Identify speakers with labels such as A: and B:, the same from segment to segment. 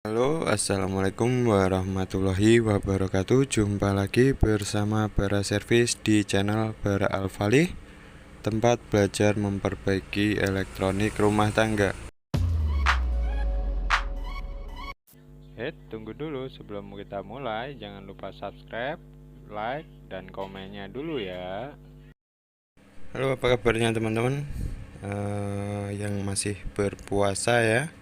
A: Halo, assalamualaikum warahmatullahi wabarakatuh. Jumpa lagi bersama Bara Servis di channel Bara Alfalih, tempat belajar memperbaiki elektronik rumah tangga. Tunggu dulu sebelum kita mulai. Jangan lupa subscribe, like, dan komennya dulu ya. Halo, apa kabarnya teman-teman yang masih berpuasa ya?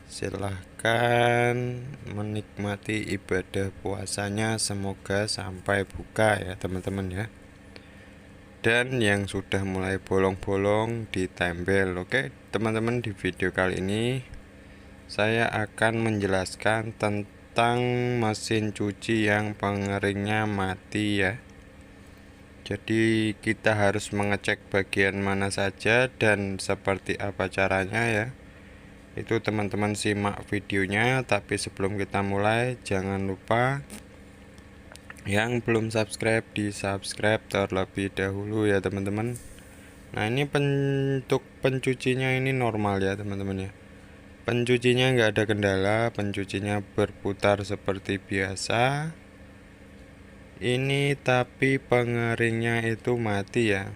A: Silahkan menikmati ibadah puasanya, semoga sampai buka ya teman-teman ya. Dan yang sudah mulai bolong-bolong ditempel. Oke teman-teman, di video kali ini saya akan menjelaskan tentang mesin cuci yang pengeringnya mati ya. Jadi kita harus mengecek bagian mana saja dan seperti apa caranya ya. Itu teman-teman simak videonya, tapi sebelum kita mulai jangan lupa yang belum subscribe di subscribe terlebih dahulu ya teman-teman. Nah ini bentuk pencucinya ini normal ya teman-teman ya. Pencucinya nggak ada kendala, pencucinya berputar seperti biasa. Ini tapi pengeringnya itu mati ya.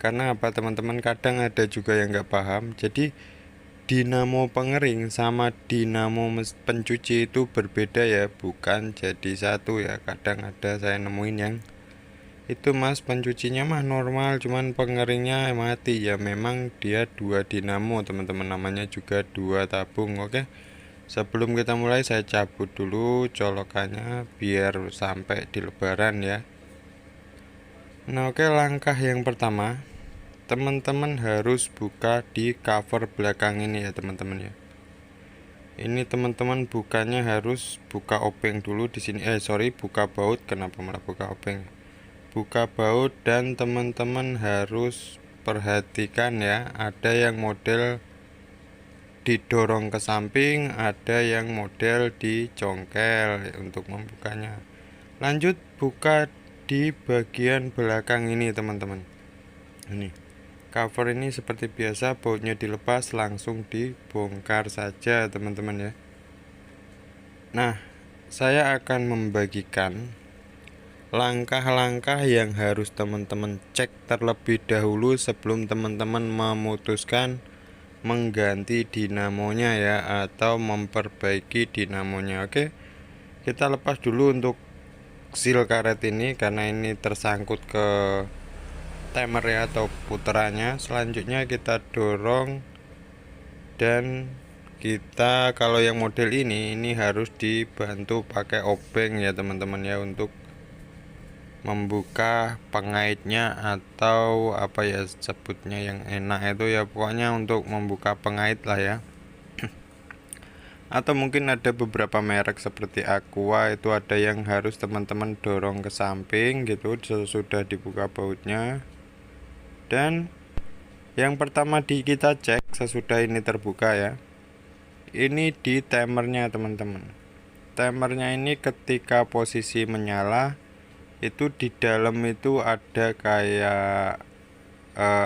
A: Karena apa teman-teman, kadang ada juga yang nggak paham. Jadi dinamo pengering sama dinamo pencuci itu berbeda ya, bukan jadi satu ya. Kadang ada saya nemuin yang itu mas pencucinya mah normal, cuman pengeringnya mati ya. Memang dia dua dinamo teman-teman, namanya juga dua tabung. Oke, sebelum kita mulai saya cabut dulu colokannya biar sampai di lebaran ya. Nah oke, langkah yang pertama teman-teman harus buka di cover belakang ini ya teman-teman ya. Ini teman-teman bukanya harus buka obeng dulu di sini. Buka baut. Kenapa malah buka obeng? Buka baut, dan teman-teman harus perhatikan ya. Ada yang model didorong ke samping, ada yang model dicongkel untuk membukanya. Lanjut buka di bagian belakang ini teman-teman. Ini cover ini seperti biasa, bautnya dilepas, langsung dibongkar saja teman-teman ya. Nah, saya akan membagikan langkah-langkah yang harus teman-teman cek terlebih dahulu sebelum teman-teman memutuskan mengganti dinamonya ya, atau memperbaiki dinamonya. Oke, kita lepas dulu untuk seal karet ini karena ini tersangkut ke timer ya, atau puterannya. Selanjutnya kita dorong, dan kita kalau yang model ini harus dibantu pakai obeng ya teman-teman ya, untuk membuka pengaitnya, atau apa ya sebutnya yang enak itu ya, pokoknya untuk membuka pengait lah ya. Atau mungkin ada beberapa merek seperti Aqua, itu ada yang harus teman-teman dorong ke samping gitu sudah dibuka bautnya. Dan yang pertama kita cek sesudah ini terbuka ya, ini di timernya teman-teman. Timernya ini ketika posisi menyala, itu di dalam itu ada kayak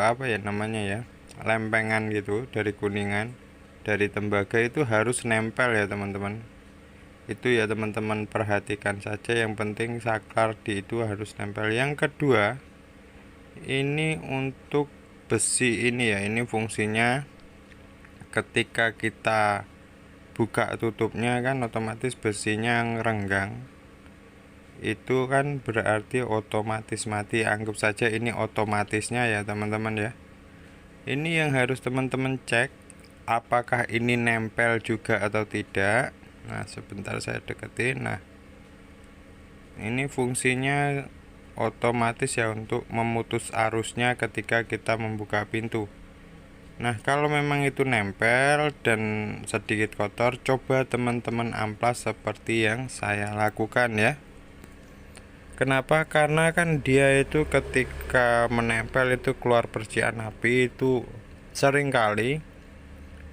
A: apa ya namanya ya, lempengan gitu dari kuningan, dari tembaga, itu harus nempel ya teman-teman. Itu ya teman-teman perhatikan saja, yang penting saklar di itu harus nempel. Yang kedua, ini untuk besi ini ya, ini fungsinya ketika kita buka tutupnya kan otomatis besinya ngerenggang, itu kan berarti otomatis mati. Anggap saja ini otomatisnya ya teman-teman ya. Ini yang harus teman-teman cek, apakah ini nempel juga atau tidak. Nah sebentar saya deketin. Nah ini fungsinya otomatis ya, untuk memutus arusnya ketika kita membuka pintu. Nah kalau memang itu nempel dan sedikit kotor, coba teman-teman amplas seperti yang saya lakukan ya. Kenapa? Karena kan dia itu ketika menempel itu keluar percikan api, itu seringkali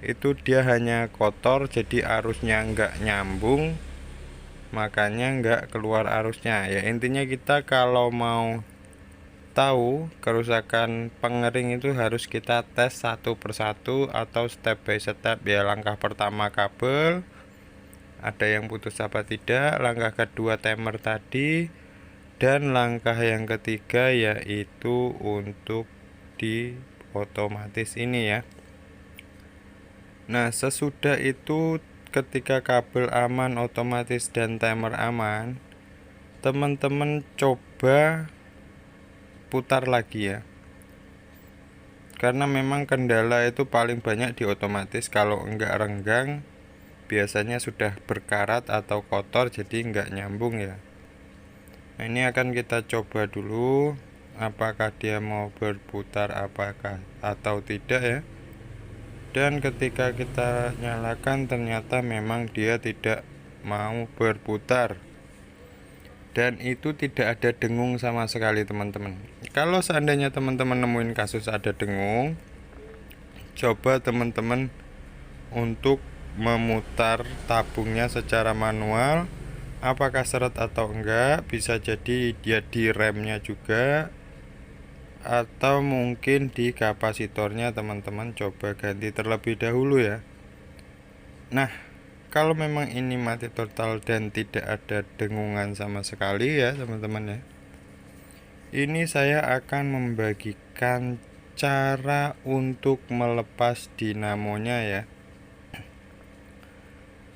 A: itu dia hanya kotor, jadi arusnya nggak nyambung, makanya nggak keluar arusnya ya. Intinya kita kalau mau tahu kerusakan pengering itu harus kita tes satu persatu atau step by step ya. Langkah pertama kabel ada yang putus apa tidak, langkah kedua timer tadi, dan langkah yang ketiga yaitu untuk di otomatis ini ya. Nah, sesudah itu ketika kabel aman, otomatis dan timer aman, teman-teman coba putar lagi ya. Karena memang kendala itu paling banyak di otomatis. Kalau enggak renggang biasanya sudah berkarat atau kotor, jadi enggak nyambung ya. Nah, ini akan kita coba dulu apakah dia mau berputar apakah atau tidak ya. Dan ketika kita nyalakan ternyata memang dia tidak mau berputar, dan itu tidak ada dengung sama sekali teman-teman. Kalau seandainya teman-teman nemuin kasus ada dengung, coba teman-teman untuk memutar tabungnya secara manual, apakah seret atau enggak. Bisa jadi dia di remnya juga, atau mungkin di kapasitornya. Teman-teman coba ganti terlebih dahulu ya. Nah, kalau memang ini mati total dan tidak ada dengungan sama sekali ya teman-teman ya, ini saya akan membagikan cara untuk melepas dinamonya ya.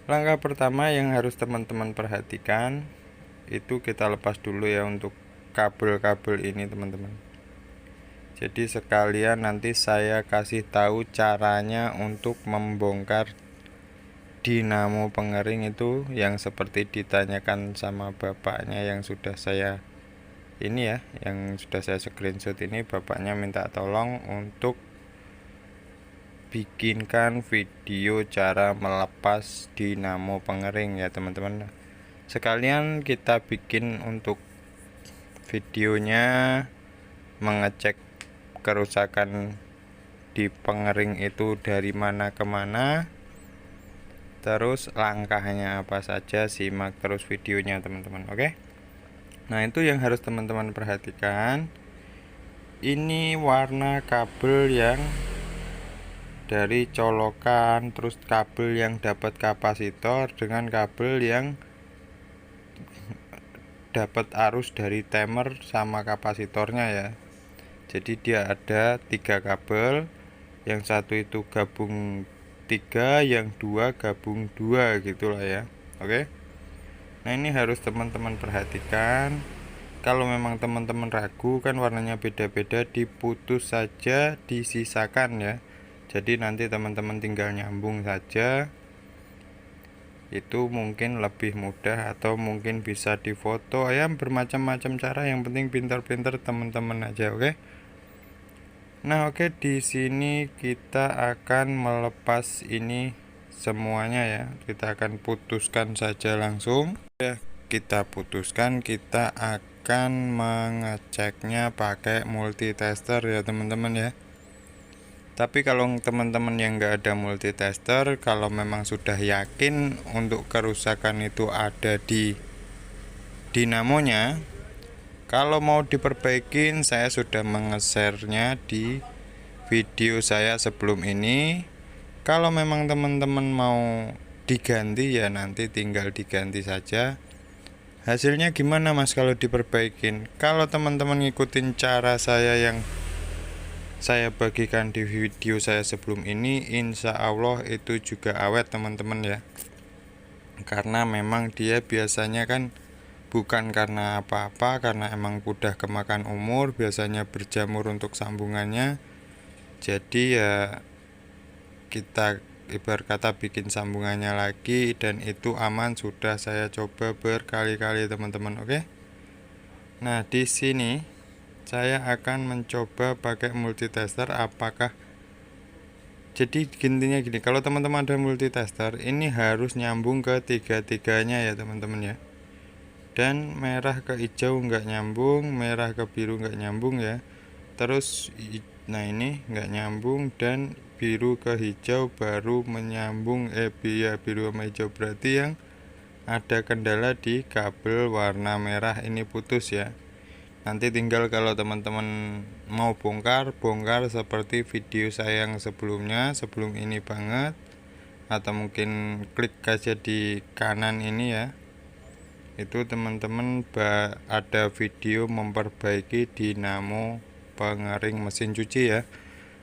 A: Langkah pertama yang harus teman-teman perhatikan itu kita lepas dulu ya untuk kabel-kabel ini teman-teman. Jadi sekalian nanti saya kasih tahu caranya untuk membongkar dinamo pengering itu yang seperti ditanyakan sama bapaknya yang sudah saya ini ya, yang sudah saya screenshot ini. Bapaknya minta tolong untuk bikinkan video cara melepas dinamo pengering ya teman-teman. Sekalian kita bikin untuk videonya mengecek kerusakan di pengering itu dari mana ke mana, terus langkahnya apa saja. Simak terus videonya teman-teman, oke? Nah, itu yang harus teman-teman perhatikan. Ini warna kabel yang dari colokan, terus kabel yang dapat kapasitor dengan kabel yang dapat arus dari timer sama kapasitornya ya. Jadi dia ada 3 kabel, yang satu itu gabung 3, yang 2 gabung 2 gitulah ya. Oke. Nah, ini harus teman-teman perhatikan. Kalau memang teman-teman ragu kan warnanya beda-beda, diputus saja, disisakan ya. Jadi nanti teman-teman tinggal nyambung saja. Itu mungkin lebih mudah, atau mungkin bisa difoto ya, bermacam-macam cara, yang penting pintar-pintar teman-teman aja, oke? Nah, oke, di sini kita akan melepas ini semuanya ya. Kita akan putuskan saja langsung ya. Kita putuskan, kita akan mengeceknya pakai multitester ya teman-teman ya. Tapi kalau teman-teman yang nggak ada multitester, kalau memang sudah yakin untuk kerusakan itu ada di dinamonya, kalau mau diperbaikin, saya sudah menge-share-nya di video saya sebelum ini. Kalau memang teman-teman mau diganti ya nanti tinggal diganti saja. Hasilnya gimana mas kalau diperbaikin? Kalau teman-teman ngikutin cara saya yang saya bagikan di video saya sebelum ini, insya Allah itu juga awet teman-teman ya. Karena memang dia biasanya kan bukan karena apa-apa, karena emang udah kemakan umur, biasanya berjamur untuk sambungannya. Jadi ya kita ibarat kata bikin sambungannya lagi, dan itu aman, sudah saya coba berkali-kali teman-teman, oke? Nah, di sini saya akan mencoba pakai multitester apakah. Jadi intinya gini, kalau teman-teman ada multitester, ini harus nyambung ke tiga-tiganya ya teman-teman ya. Dan merah ke hijau nggak nyambung, merah ke biru nggak nyambung ya. Terus nah ini nggak nyambung, dan biru ke hijau baru menyambung. Biru sama hijau berarti yang ada kendala di kabel warna merah ini putus ya. Nanti tinggal kalau teman-teman mau bongkar seperti video saya yang sebelumnya, sebelum ini banget, atau mungkin klik aja di kanan ini ya. Itu teman-teman ada video memperbaiki dinamo pengering mesin cuci ya.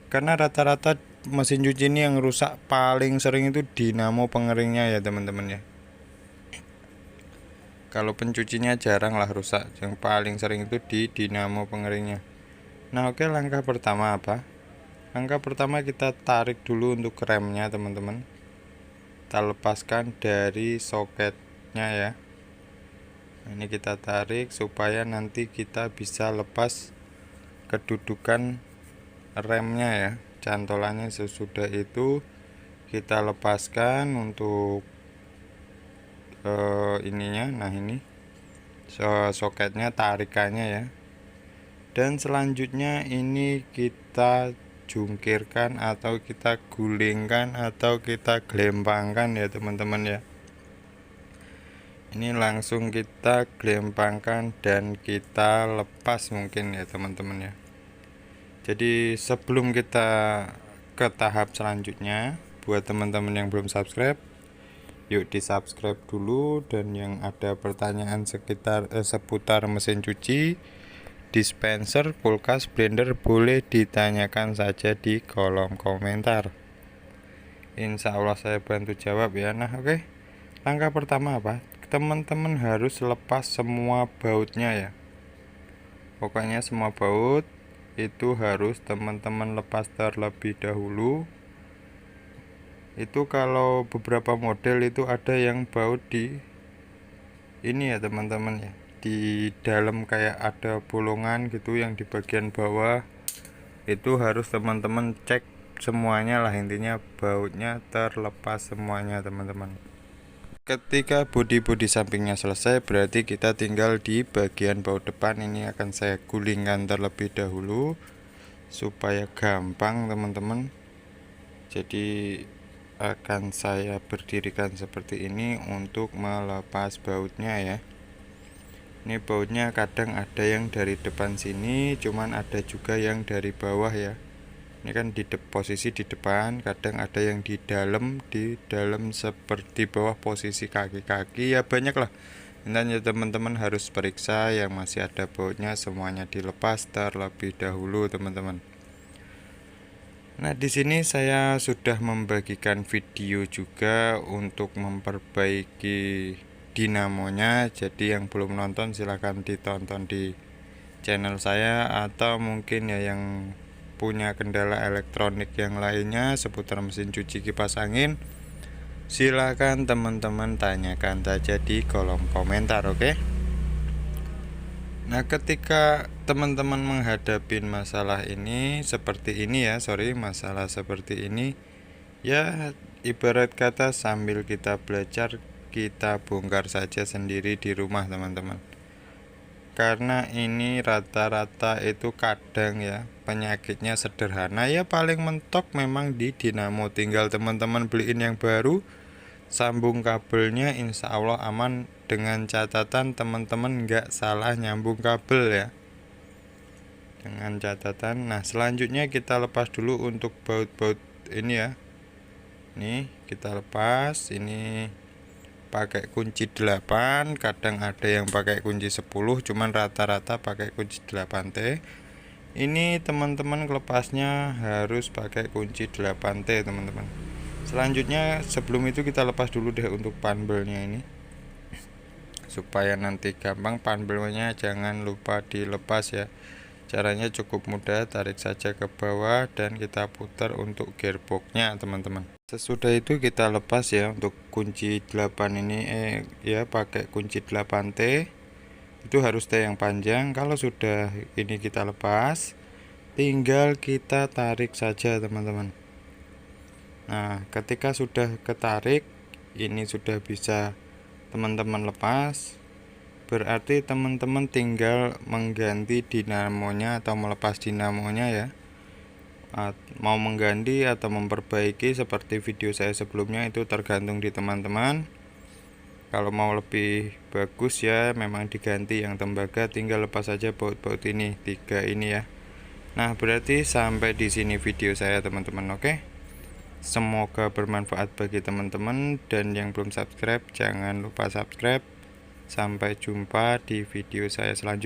A: Karena rata-rata mesin cuci ini yang rusak paling sering itu dinamo pengeringnya ya teman-teman ya. Kalau pencucinya jarang lah rusak, yang paling sering itu di dinamo pengeringnya. Nah oke, langkah pertama apa? Langkah pertama kita tarik dulu untuk remnya teman-teman. Kita lepaskan dari soketnya ya. Nah, ini kita tarik supaya nanti kita bisa lepas kedudukan remnya ya, cantolannya. Sesudah itu kita lepaskan untuk ininya. Nah ini soketnya, tarikannya ya. Dan selanjutnya ini kita jungkirkan atau kita gulingkan atau kita gelempangkan ya teman-teman ya. Ini langsung kita gelempangkan dan kita lepas mungkin ya teman-teman ya. Jadi sebelum kita ke tahap selanjutnya, buat teman-teman yang belum subscribe, yuk di subscribe dulu. Dan yang ada pertanyaan seputar mesin cuci, dispenser, kulkas, blender, boleh ditanyakan saja di kolom komentar. Insya Allah saya bantu jawab ya. Nah oke, langkah pertama apa? Teman-teman harus lepas semua bautnya ya. Pokoknya semua baut itu harus teman-teman lepas terlebih dahulu. Itu kalau beberapa model itu ada yang baut di ini ya teman-teman ya, di dalam kayak ada bolongan gitu yang di bagian bawah. Itu harus teman-teman cek semuanya lah, intinya bautnya terlepas semuanya teman-teman. Ketika bodi sampingnya selesai, berarti kita tinggal di bagian baut depan. Ini akan saya gulingkan terlebih dahulu supaya gampang teman-teman. Jadi akan saya berdirikan seperti ini untuk melepas bautnya ya. Ini bautnya kadang ada yang dari depan sini, cuman ada juga yang dari bawah ya. Ini kan di posisi di depan, kadang ada yang di dalam seperti bawah posisi kaki-kaki ya, banyak lah. Intinya teman-teman harus periksa yang masih ada bautnya semuanya dilepas terlebih dahulu teman-teman. Nah, di sini saya sudah membagikan video juga untuk memperbaiki dinamonya. Jadi yang belum nonton silahkan ditonton di channel saya, atau mungkin ya yang punya kendala elektronik yang lainnya seputar mesin cuci, kipas angin, silahkan teman-teman tanyakan saja di kolom komentar, oke? Nah, ketika teman-teman menghadapi masalah ini seperti ini ya, masalah seperti ini ya, ibarat kata sambil kita belajar, kita bongkar saja sendiri di rumah teman-teman. Karena ini rata-rata itu kadang ya penyakitnya sederhana ya, paling mentok memang di dinamo. Tinggal teman-teman beliin yang baru, sambung kabelnya, insya Allah aman, dengan catatan teman-teman nggak salah nyambung kabel ya, dengan catatan. Nah selanjutnya kita lepas dulu untuk baut-baut ini ya. Nih kita lepas, ini pakai kunci 8, kadang ada yang pakai kunci 10, cuman rata-rata pakai kunci 8T. Ini teman-teman lepasnya harus pakai kunci 8T teman-teman. Selanjutnya sebelum itu kita lepas dulu deh untuk panbelnya ini, supaya nanti gampang. Panbelnya jangan lupa dilepas ya. Caranya cukup mudah, tarik saja ke bawah dan kita putar untuk gearboxnya teman-teman. Sesudah itu kita lepas ya untuk kunci 8 ini ya, pakai kunci 8T. Itu harus T yang panjang. Kalau sudah ini kita lepas, tinggal kita tarik saja teman-teman. Nah ketika sudah ketarik, ini sudah bisa teman-teman lepas, berarti teman-teman tinggal mengganti dinamonya atau melepas dinamonya ya. Mau mengganti atau memperbaiki seperti video saya sebelumnya itu tergantung di teman-teman. Kalau mau lebih bagus ya memang diganti yang tembaga, tinggal lepas saja baut-baut ini 3 ini ya. Nah, berarti sampai di sini video saya teman-teman. Oke. Semoga bermanfaat bagi teman-teman, dan yang belum subscribe jangan lupa subscribe. Sampai jumpa di video saya selanjutnya.